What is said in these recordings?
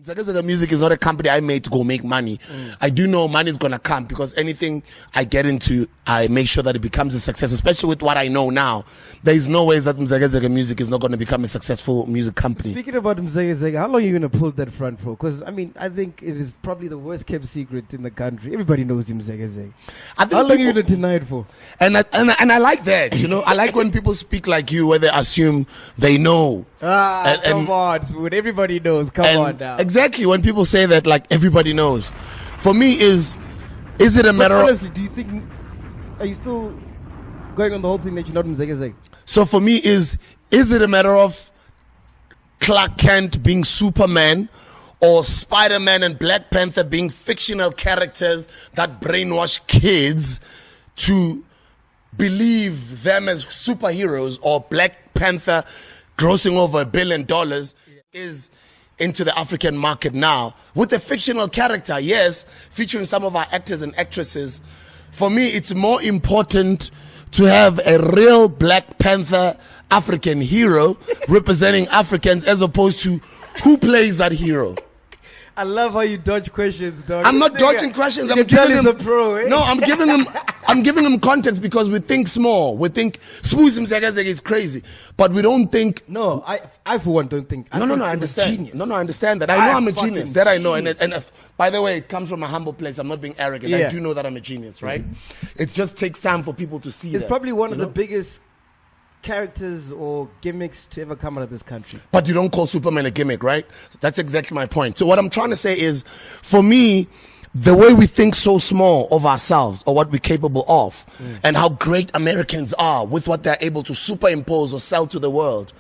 Mzekezeke Music is not a company I made to go make money. I do know money is going to come because anything I get into, I make sure that it becomes a success, especially with what I know now. There is no way that Mzekezeke Music is not going to become a successful music company. Speaking about Mzekezeke, how long are you going to pull that front for? Because, I mean, I think it is probably the worst kept secret in the country. Everybody knows Mzekezeke. How long are you going to deny it for? And I like that, you know. I like when people speak like you, where they assume they know. Come on, Sbu. Everybody knows. Come on now. Exactly, when people say that, like, everybody knows. For me, is it a matter honestly, do you think, are you still going on the whole thing that you're not Mzekezeke? So for me, is it a matter of Clark Kent being Superman, or Spider-Man and Black Panther being fictional characters that brainwash kids to believe them as superheroes, or Black Panther grossing over $1 billion is into the African market now with a fictional character, yes, featuring some of our actors and actresses. For me, it's more important to have a real Black Panther African hero representing Africans, as opposed to who plays that hero. I love how you dodge questions, dog. I'm not dodging questions. I'm giving him a pro. Eh? No, I'm giving him context, because we think small. We think Sbu Mzekezeke is crazy, but we don't think. No, I for one don't think. No, I understand. Genius. No, I understand that. I know I'm a genius. That I know. And by the way, it comes from a humble place. I'm not being arrogant. Yeah. I do know that I'm a genius, right? It just takes time for people to see. It's probably one of the biggest characters or gimmicks to ever come out of this country. But you don't call Superman a gimmick, right? That's exactly my point. So what I'm trying to say is, for me, the way we think so small of ourselves or what we're capable of, and how great Americans are with what they're able to superimpose or sell to the world,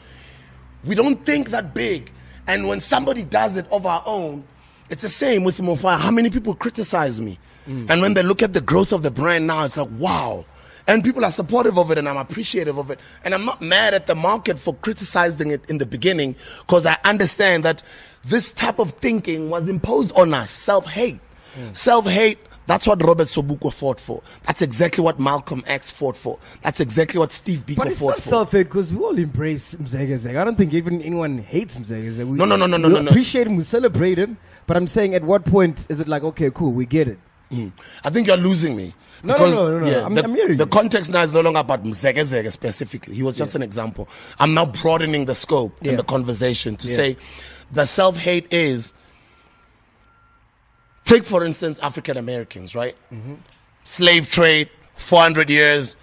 we don't think that big. And when somebody does it of our own, it's the same with Mofaya. How many people criticize me? And when they look at the growth of the brand now, it's like, wow. And people are supportive of it, and I'm appreciative of it. And I'm not mad at the market for criticizing it in the beginning, because I understand that this type of thinking was imposed on us. Self-hate. Self-hate, that's what Robert Sobukwe fought for. That's exactly what Malcolm X fought for. That's exactly what Steve Biko fought for. But it's not self-hate, because we all embrace Mzekezeke. I don't think even anyone hates Mzekezeke. No. We appreciate him, we celebrate him. But I'm saying, at what point is it like, okay, cool, we get it? I think you're losing me. No. Yeah, I'm hearing you. The context now is no longer about Mzekezeke specifically. He was just an example. I'm now broadening the scope in the conversation to say the self-hate is, take for instance African Americans, right? Slave trade, 400 years.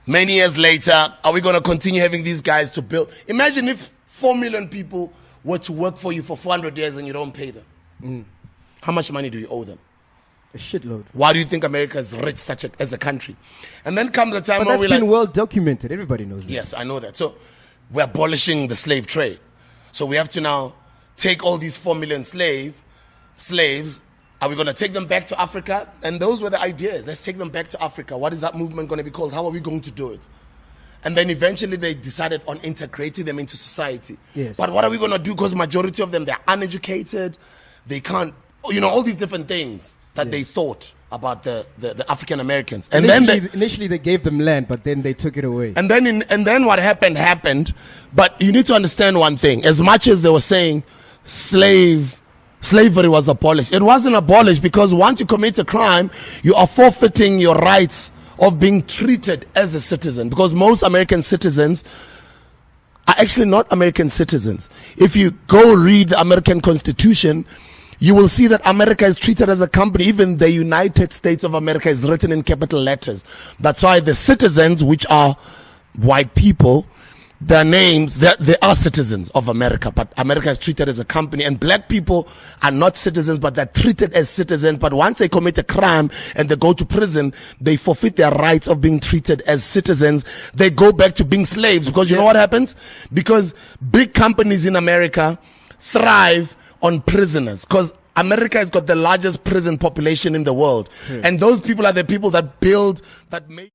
Many years later, are we going to continue having these guys to build? Imagine if 4 million people were to work for you for 400 years and you don't pay them. How much money do you owe them? A shitload. Why do you think America is rich as a country? And then comes the time but where that's been well documented. Everybody knows that. Yes, I know that. So we're abolishing the slave trade. So we have to now take all these 4 million slaves. Are we going to take them back to Africa? And those were the ideas. Let's take them back to Africa. What is that movement going to be called? How are we going to do it? And then eventually they decided on integrating them into society. Yes. But what are we going to do? Because majority of them, they're uneducated. They can't, all these different things that they thought about the African Americans. And initially they gave them land, but then they took it away. And then what happened. But you need to understand one thing. As much as they were saying slavery was abolished, it wasn't abolished, because once you commit a crime, you are forfeiting your rights of being treated as a citizen, because most American citizens are actually not American citizens. If you go read the American Constitution, you will see that America is treated as a company. Even the United States of America is written in capital letters. That's why the citizens, which are white people, their names, they are citizens of America, but America is treated as a company. And black people are not citizens, but they're treated as citizens. But once they commit a crime and they go to prison, they forfeit their rights of being treated as citizens. They go back to being slaves, because you know what happens? Because big companies in America thrive on prisoners, because America has got the largest prison population in the world. And those people are the people that make